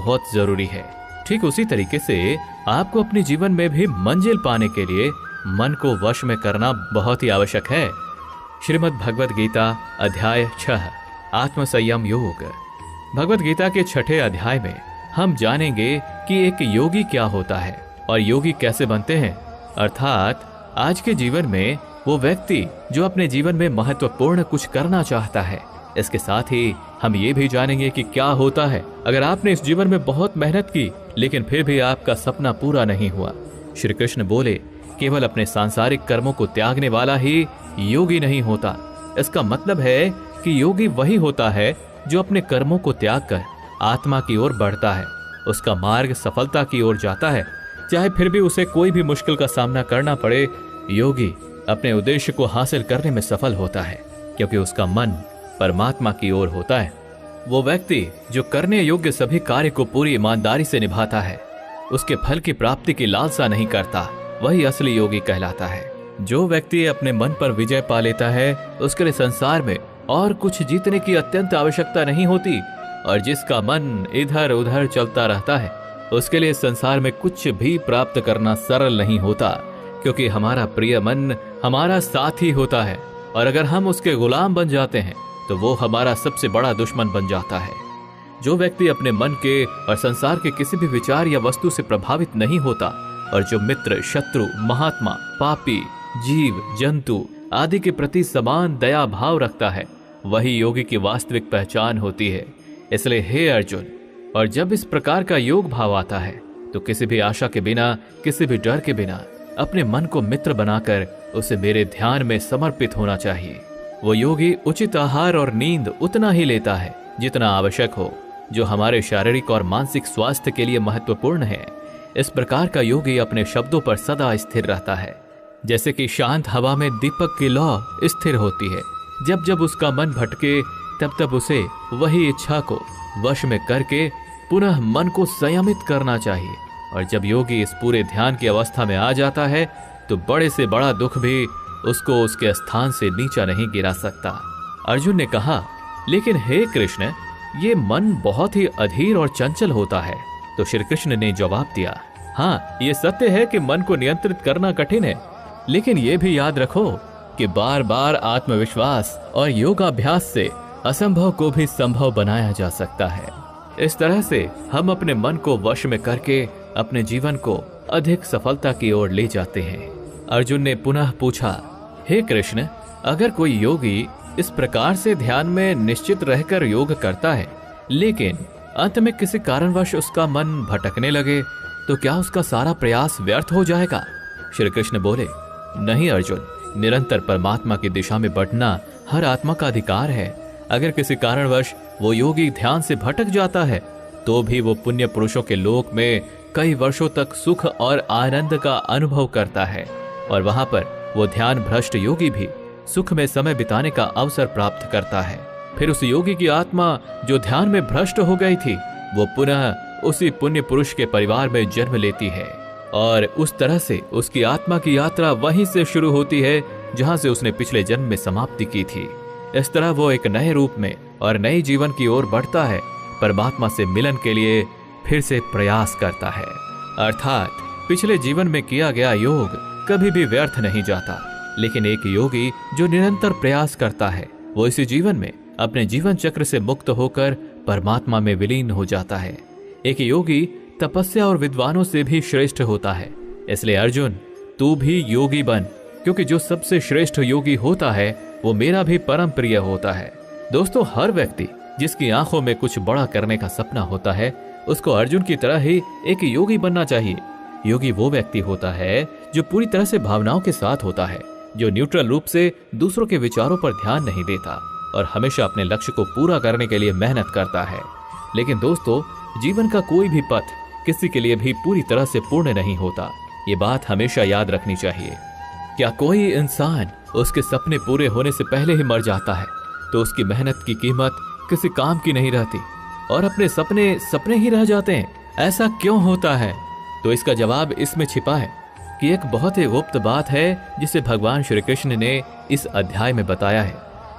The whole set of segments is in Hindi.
बहुत जरूरी है। ठीक उसी तरीके से आपको अपने जीवन में भी मंजिल पाने के लिए मन को वश में करना बहुत ही आवश्यक है। श्रीमद् भगवद गीता अध्याय 6 आत्मसंयम योग। भगवद गीता के 6ठे अध्याय में हम जानेंगे कि एक योगी क्या होता है और योगी कैसे बनते हैं, अर्थात आज के जीवन में वो व्यक्ति जो अपने जीवन में महत्वपूर्ण कुछ करना चाहता है। इसके साथ ही हम ये भी जानेंगे कि क्या होता है अगर आपने इस जीवन में बहुत मेहनत की लेकिन फिर भी आपका सपना पूरा नहीं हुआ। श्री कृष्ण बोले, केवल अपने सांसारिक कर्मों को त्यागने वाला ही योगी नहीं होता। इसका मतलब है कि योगी वही होता है जो अपने कर्मों को त्याग कर आत्मा की ओर बढ़ता है। उसका मार्ग सफलता की ओर जाता है, चाहे फिर भी उसे कोई भी मुश्किल का सामना करना पड़े। योगी अपने उद्देश्य को हासिल करने में सफल होता है क्योंकि उसका मन परमात्मा की ओर होता है। वो व्यक्ति जो करने योग्य सभी कार्य को पूरी ईमानदारी से निभाता है, उसके फल की प्राप्ति की लालसा नहीं करता, वही असली योगी कहलाता है। जो व्यक्ति अपने मन पर विजय पा लेता है, उसके लिए संसार में और कुछ जीतने की अत्यंत आवश्यकता नहीं होती, और जिसका मन इधर उधर चलता रहता है, उसके लिए संसार में कुछ भी प्राप्त करना सरल नहीं होता, क्योंकि हमारा प्रिय मन हमारा साथी होता है, और अगर हम उसके गुलाम बन जाते हैं तो वो हमारा सबसे बड़ा दुश्मन बन जाता है। जो व्यक्ति अपने मन के और संसार के किसी भी विचार या वस्तु से प्रभावित नहीं होता, और जो मित्र, शत्रु, महात्मा, पापी, जीव, जंतु आदि के प्रति समान दया भाव रखता है, वही योगी की वास्तविक पहचान होती है। इसलिए हे अर्जुन, और जब इस प्रकार का योग भाव आता है तो किसी भी आशा के बिना, किसी भी डर के बिना अपने मन को मित्र बनाकर उसे मेरे ध्यान में समर्पित होना चाहिए। वो योगी उचित आहार और नींद उतना ही लेता है जितना आवश्यक हो, जो हमारे शारीरिक और मानसिक स्वास्थ्य के लिए महत्वपूर्ण है। इस प्रकार का योगी अपने शब्दों पर सदा स्थिर रहता है, जैसे कि शांत हवा में दीपक की लौ स्थिर होती है। जब जब उसका मन भटके तब तब उसे वही इच्छा को वश में करके पुनः मन को संयमित करना चाहिए। और जब योगी इस पूरे ध्यान की अवस्था में आ जाता है तो बड़े से बड़ा दुख भी उसको उसके स्थान से नीचा नहीं गिरा सकता। अर्जुन ने कहा, लेकिन हे कृष्ण, ये मन बहुत ही अधीर और चंचल होता है। तो श्री कृष्ण ने जवाब दिया, हाँ, ये सत्य है कि मन को नियंत्रित करना कठिन है, लेकिन ये भी याद रखो कि बार बार आत्मविश्वास और योगाभ्यास से असंभव को भी संभव बनाया जा सकता है। इस तरह से हम अपने मन को वश में करके अपने जीवन को अधिक सफलता की ओर ले जाते हैं। अर्जुन ने पुनः पूछा, हे कृष्ण, अगर कोई योगी इस प्रकार से ध्यान में निश्चित रहकर योग करता है, लेकिन अंत में किसी कारणवश उसका मन भटकने लगे, तो क्या उसका सारा प्रयास व्यर्थ हो जाएगा? श्री कृष्ण बोले, नहीं अर्जुन, निरंतर परमात्मा की दिशा में बढ़ना हर आत्मा का अधिकार है। अगर किसी कारणवश वो योगी ध्यान से भटक जाता है, तो भी वो पुण्य पुरुषों के लोक में कई वर्षों तक सुख और आनंद का अनुभव करता है, और वहां पर वो ध्यान भ्रष्ट योगी भी सुख में समय बिताने का अवसर प्राप्त करता है। फिर उस योगी की आत्मा जो ध्यान में भ्रष्ट हो गई थी, वो पुनः उसी पुण्य पुरुष के परिवार में जन्म लेती है, और उस तरह से उसकी आत्मा की यात्रा वहीं से शुरू होती है जहां से उसने पिछले जन्म में समाप्ति की थी। इस तरह वो एक नए रूप में और नए जीवन की ओर बढ़ता है, परमात्मा से मिलन के लिए फिर से प्रयास करता है। अर्थात पिछले जीवन में किया गया योग कभी भी व्यर्थ नहीं जाता, लेकिन एक योगी जो निरंतर प्रयास करता है, वो इसी जीवन में अपने जीवन चक्र से मुक्त होकर परमात्मा में विलीन हो जाता है। एक योगी तपस्या और विद्वानों से भी श्रेष्ठ होता है। इसलिए अर्जुन, तू भी योगी बन, क्योंकि जो सबसे श्रेष्ठ योगी होता है वो मेरा भी परम प्रिय होता है। दोस्तों, हर व्यक्ति जिसकी आंखों में कुछ बड़ा करने का सपना होता है, उसको अर्जुन की तरह ही एक योगी बनना चाहिए। योगी वो व्यक्ति होता है जो पूरी तरह से भावनाओं के साथ होता है, जो न्यूट्रल रूप से दूसरों के विचारों पर ध्यान नहीं देता और हमेशा अपने लक्ष्य को पूरा करने के लिए मेहनत करता है। लेकिन दोस्तों, जीवन का कोई भी पथ किसी के लिए भी पूरी तरह से पूर्ण नहीं होता, ये बात हमेशा याद रखनी चाहिए। क्या कोई इंसान उसके सपने पूरे होने से पहले ही मर जाता है तो उसकी मेहनत की कीमत किसी काम की नहीं रहती और अपने सपने सपने ही रह जाते हैं? ऐसा क्यों होता है? तो इसका जवाब इसमें छिपा है कि एक बहुत ही गुप्त बात है जिसे भगवान श्री कृष्ण ने इस अध्याय में बताया है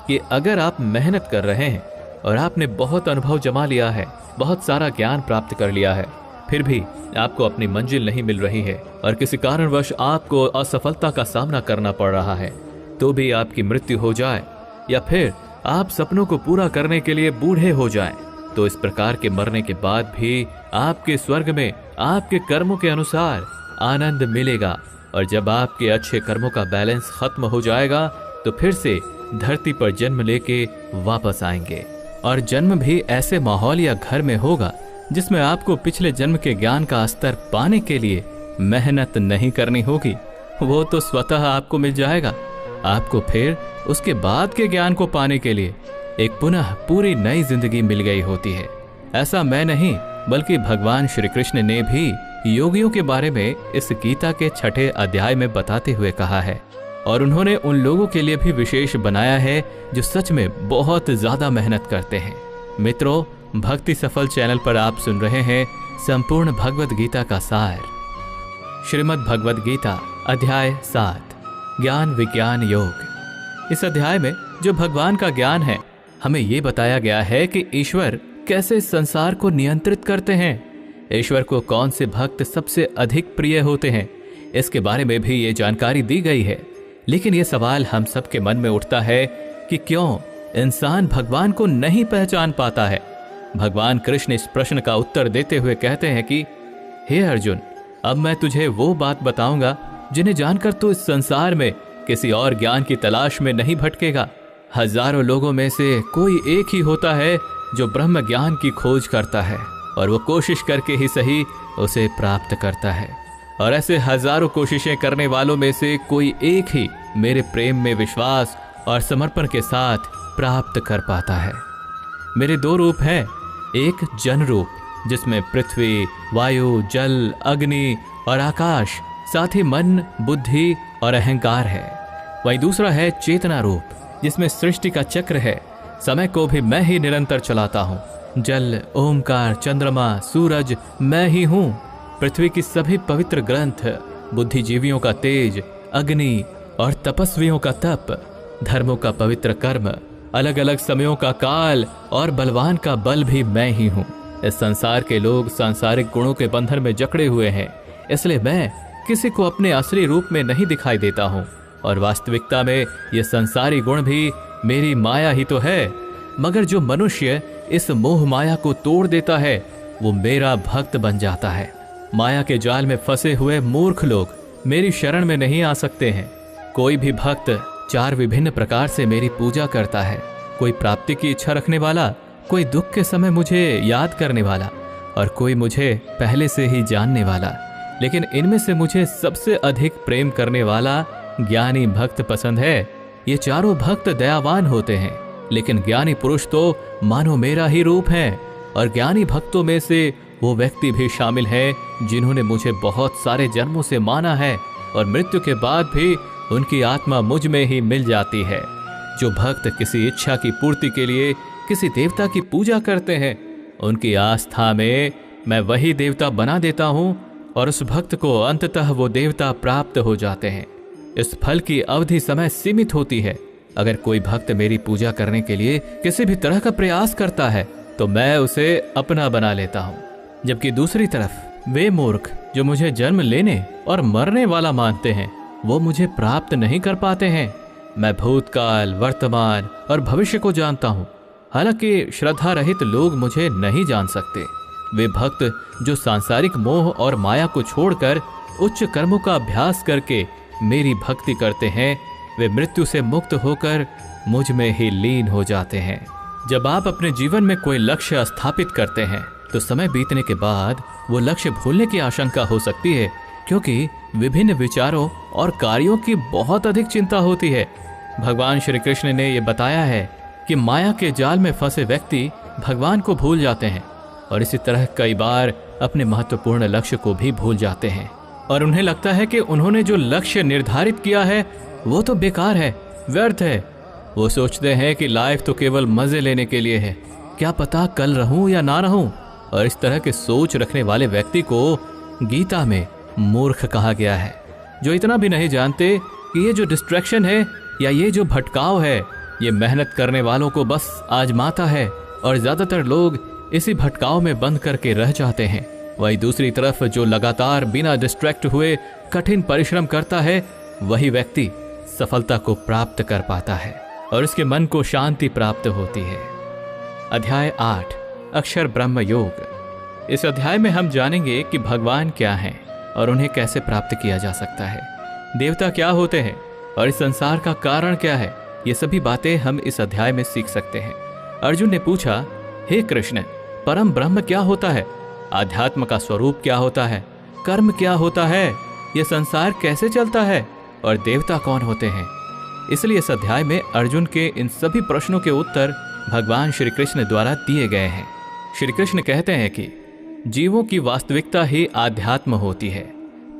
कि अगर आप मेहनत कर रहे हैं और आपने बहुत अनुभव जमा लिया है, बहुत सारा ज्ञान प्राप्त कर लिया है, फिर भी आपको अपनी मंजिल नहीं मिल रही है और किसी कारणवश आपको असफलता का सामना करना पड़ रहा है, तो भी आपकी मृत्यु हो जाए या फिर आप सपनों को पूरा करने के लिए बूढ़े हो जाएं, तो इस प्रकार के मरने के बाद भी आपके स्वर्ग में आपके कर्मों के अनुसार आनंद मिलेगा। और जब आपके अच्छे कर्मों का बैलेंस खत्म हो जाएगा तो फिर से धरती पर जन्म लेके वापस आएंगे। और जन्म भी ऐसे माहौल या घर में होगा जिसमें आपको पिछले जन्म के ज्ञान का स्तर पाने के लिए मेहनत नहीं करनी होगी, वो तो स्वतः आपको मिल जाएगा। आपको फिर उसके बाद के ज्ञान को पाने के लिए एक पुनः पूरी नई जिंदगी मिल गई होती है। ऐसा मैं नहीं बल्कि भगवान श्री कृष्ण ने भी योगियों के बारे में इस गीता के 6 अध्याय में बताते हुए कहा है, और उन्होंने उन लोगों के लिए भी विशेष बनाया है जो सच में बहुत ज्यादा मेहनत करते हैं। मित्रों, भक्ति सफल चैनल पर आप सुन रहे हैं संपूर्ण भगवद गीता का सार। श्रीमद् भगवद गीता अध्याय 7 ज्ञान विज्ञान योग। इस अध्याय में जो भगवान का ज्ञान है, हमें ये बताया गया है कि ईश्वर कैसे संसार को नियंत्रित करते हैं, ईश्वर को कौन से भक्त सबसे अधिक प्रिय होते हैं, इसके बारे में भी ये जानकारी दी गई है। लेकिन ये सवाल हम सबके मन में उठता है कि क्यों इंसान भगवान को नहीं पहचान पाता है। भगवान कृष्ण इस प्रश्न का उत्तर देते हुए कहते हैं कि हे अर्जुन, अब मैं तुझे वो बात बताऊंगा जिन्हें जानकर तू इस संसार में किसी और ज्ञान की तलाश में नहीं भटकेगा। हजारों लोगों में से कोई एक ही होता है जो ब्रह्म ज्ञान की खोज करता है, और वो कोशिश करके ही सही उसे प्राप्त करता है। और ऐसे हजारों कोशिशें करने वालों में से कोई एक ही मेरे प्रेम में विश्वास और समर्पण के साथ प्राप्त कर पाता है। मेरे 2 रूप हैं, एक जन रूप जिसमें पृथ्वी, वायु, जल, अग्नि और आकाश, साथ ही मन, बुद्धि और अहंकार है। वहीं दूसरा है चेतना रूप जिसमें सृष्टि का चक्र है, समय को भी मैं ही निरंतर चलाता हूँ। जल, ओमकार, चंद्रमा, सूरज मैं ही हूँ। पृथ्वी की सभी पवित्र ग्रंथ, बुद्धिजीवियों का तेज, अग्नि और तपस्वियों का तप, धर्मों का पवित्र कर्म, अलग अलग समयों का काल और बलवान का बल भी मैं ही हूँ। इस संसार के लोग सांसारिक गुणों के बंधन में जकड़े हुए हैं, इसलिए मैं किसी को अपने असली रूप में नहीं दिखाई देता हूँ, और वास्तविकता में ये संसारी गुण भी मेरी माया ही तो है। मगर जो मनुष्य इस मोह माया को तोड़ देता है वो मेरा भक्त बन जाता है। माया के जाल में फंसे हुए मूर्ख लोग मेरी शरण में नहीं आ सकते हैं। कोई भी भक्त 4 विभिन्न प्रकार से मेरी पूजा करता है, कोई प्राप्ति की इच्छा रखने वाला, कोई दुख के समय मुझे याद करने वाला, और कोई मुझे पहले से ही जानने वाला। लेकिन इनमें से मुझे सबसे अधिक प्रेम करने वाला ज्ञानी भक्त पसंद है। ये चारों भक्त दयावान होते हैं, लेकिन ज्ञानी पुरुष तो मानो मेरा ही रूप है। और ज्ञानी भक्तों में से वो व्यक्ति भी शामिल है जिन्होंने मुझे बहुत सारे जन्मों से माना है, और मृत्यु के बाद भी उनकी आत्मा मुझ में ही मिल जाती है। जो भक्त किसी इच्छा की पूर्ति के लिए किसी देवता की पूजा करते हैं, उनकी आस्था में मैं वही देवता बना देता हूँ, और उस भक्त को अंततः वो देवता प्राप्त हो जाते हैं। इस फल की अवधि समय सीमित होती है। अगर कोई भक्त मेरी पूजा करने के लिए किसी भी तरह का प्रयास करता है तो मैं उसे अपना बना लेता हूँ, जबकि दूसरी तरफ वे मूर्ख जो मुझे जन्म लेने और मरने वाला मानते हैं वो मुझे प्राप्त नहीं कर पाते हैं। मैं भूतकाल, वर्तमान और भविष्य को जानता हूँ, हालांकि श्रद्धा रहित लोग मुझे नहीं जान सकते। वे भक्त जो सांसारिक मोह और माया को छोड़कर उच्च कर्मों का अभ्यास करके मेरी भक्ति करते हैं, वे मृत्यु से मुक्त होकर मुझ में ही लीन हो जाते हैं। जब आप अपने जीवन में कोई लक्ष्य स्थापित करते हैं तो समय बीतने के बाद वो लक्ष्य भूलने की आशंका हो सकती है, क्योंकि विभिन्न विचारों और कार्यों की बहुत अधिक चिंता होती है। भगवान श्री कृष्ण ने यह बताया है कि माया के जाल में फंसे व्यक्ति भगवान को भूल जाते हैं, और इसी तरह कई बार अपने महत्वपूर्ण लक्ष्य को भी भूल जाते हैं, और उन्हें लगता है कि उन्होंने जो लक्ष्य निर्धारित किया है वो तो बेकार है, व्यर्थ है। वो सोचते हैं कि लाइफ तो केवल मजे लेने के लिए है, क्या पता कल रहूं या ना रहूं। और इस तरह के सोच रखने वाले व्यक्ति को गीता में मूर्ख कहा गया है, जो इतना भी नहीं जानते कि ये जो डिस्ट्रैक्शन है या ये जो भटकाव है ये मेहनत करने वालों को बस आजमाता है और ज्यादातर लोग इसी भटकाव में बंद करके रह जाते हैं। वही दूसरी तरफ जो लगातार बिना डिस्ट्रैक्ट हुए कठिन परिश्रम करता है, वही व्यक्ति सफलता को प्राप्त कर पाता है और उसके मन को शांति प्राप्त होती है। अध्याय 8 अक्षर ब्रह्म योग। इस अध्याय में हम जानेंगे कि भगवान क्या हैं और उन्हें कैसे प्राप्त किया जा सकता है, देवता क्या होते हैं और इस संसार का कारण क्या है। ये सभी बातें हम इस अध्याय में सीख सकते हैं। अर्जुन ने पूछा, हे कृष्ण, परम ब्रह्म क्या होता है? आध्यात्म का स्वरूप क्या होता है? कर्म क्या होता है? यह संसार कैसे चलता है? और देवता कौन होते हैं? इसलिए इस अध्याय में अर्जुन के इन सभी प्रश्नों के उत्तर भगवान श्री कृष्ण द्वारा दिए गए हैं। श्री कृष्ण कहते हैं कि जीवों की वास्तविकता ही आध्यात्म होती है।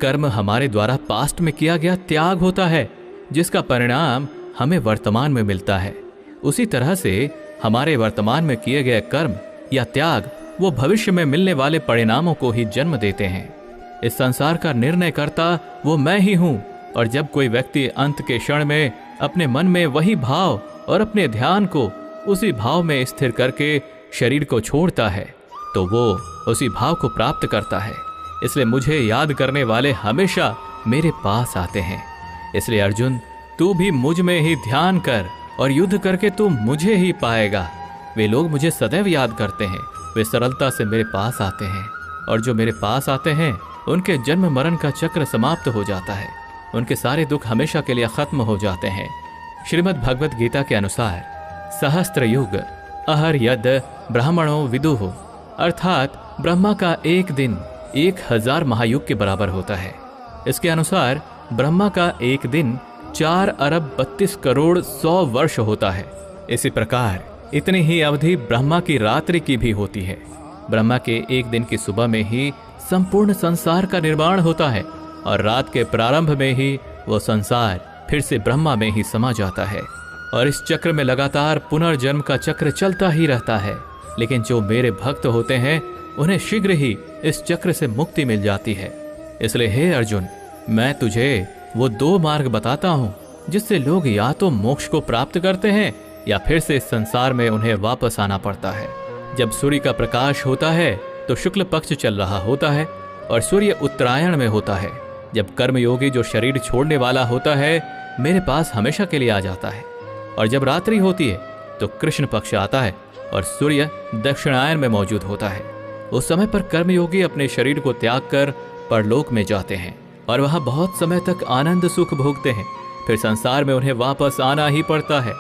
कर्म हमारे द्वारा पास्ट में किया गया त्याग होता है, जिसका परिणाम हमें वर्तमान में मिलता है। उसी तरह से हमारे वर्तमान में किए गए कर्म या त्याग वो भविष्य में मिलने वाले परिणामों को ही जन्म देते हैं। इस संसार का निर्णय करता वो मैं ही हूं। और जब कोई व्यक्ति अंत के क्षण में अपने मन में वही भाव और अपने ध्यान को उसी भाव में स्थिर करके शरीर को छोड़ता है, तो वो उसी भाव को प्राप्त करता है। इसलिए मुझे याद करने वाले हमेशा मेरे पास आते हैं। इसलिए अर्जुन, तू भी मुझ में ही ध्यान कर और युद्ध करके तू मुझे ही पाएगा। वे लोग मुझे सदैव याद करते हैं, वे सरलता से मेरे पास आते हैं, और जो मेरे पास आते हैं उनके जन्म मरण का चक्र समाप्त हो जाता है। उनके सारे दुख हमेशा के लिए खत्म हो जाते हैं। श्रीमद् भगवत गीता के अनुसार सहस्त्र युग अहर यद ब्राह्मणों विदुः, अर्थात ब्रह्मा का एक दिन 1000 महायुग के बराबर होता है। इसके अनुसार ब्रह्मा का एक दिन 4 अरब 32 करोड़ 100 वर्ष होता है। इसी प्रकार इतनी ही अवधि ब्रह्मा की रात्रि की भी होती है। ब्रह्मा के एक दिन की सुबह में ही संपूर्ण संसार का निर्माण होता है और रात के प्रारंभ में ही वो संसार फिर से ब्रह्मा में ही समा जाता है। और इस चक्र में लगातार पुनर्जन्म का चक्र चलता ही रहता है। लेकिन जो मेरे भक्त होते हैं उन्हें शीघ्र ही इस चक्र से मुक्ति मिल जाती है। इसलिए हे अर्जुन, मैं तुझे वो 2 मार्ग बताता हूँ जिससे लोग या तो मोक्ष को प्राप्त करते हैं या फिर से इस संसार में उन्हें वापस आना पड़ता है। जब सूर्य का प्रकाश होता है तो शुक्ल पक्ष चल रहा होता है और सूर्य उत्तरायण में होता है। जब कर्मयोगी जो शरीर छोड़ने वाला होता है मेरे पास हमेशा के लिए आ जाता है, और जब रात्रि होती है तो कृष्ण पक्ष आता है और सूर्य दक्षिणायन में मौजूद होता है। उस समय पर कर्मयोगी अपने शरीर को त्याग कर परलोक में जाते हैं और वहां बहुत समय तक आनंद सुख भोगते हैं। फिर संसार में उन्हें वापस आना ही पड़ता है।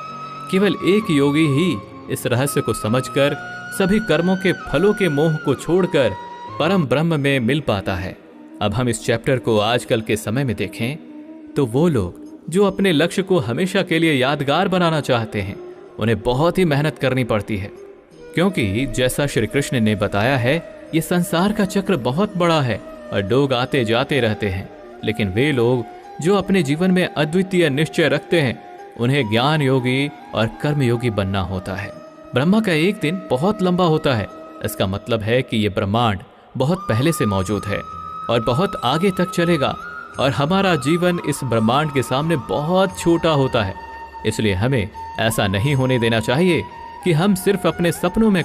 केवल एक योगी ही इस रहस्य को समझकर सभी कर्मों के फलों के मोह को छोड़कर परम ब्रह्म में मिल पाता है। अब हम इस चैप्टर को आजकल के समय में देखें तो वो लोग जो अपने लक्ष्य को हमेशा के लिए यादगार बनाना चाहते हैं उन्हें बहुत ही मेहनत करनी पड़ती है, क्योंकि जैसा श्री कृष्ण ने बताया है ये संसार का चक्र बहुत बड़ा है और लोग आते जाते रहते हैं। लेकिन वे लोग जो अपने जीवन में अद्वितीय निश्चय रखते हैं उन्हें ज्ञान योगी और कर्म योगी बनना होता है। ब्रह्मा का एक दिन बहुत लंबा होता है। इसका मतलब है कि ये ब्रह्मांड बहुत पहले से मौजूद है और बहुत आगे तक चलेगा, और हमारा जीवन इस ब्रह्मांड के सामने बहुत छोटा होता है। इसलिए हमें ऐसा नहीं होने देना चाहिए कि हम सिर्फ अपने सपनों में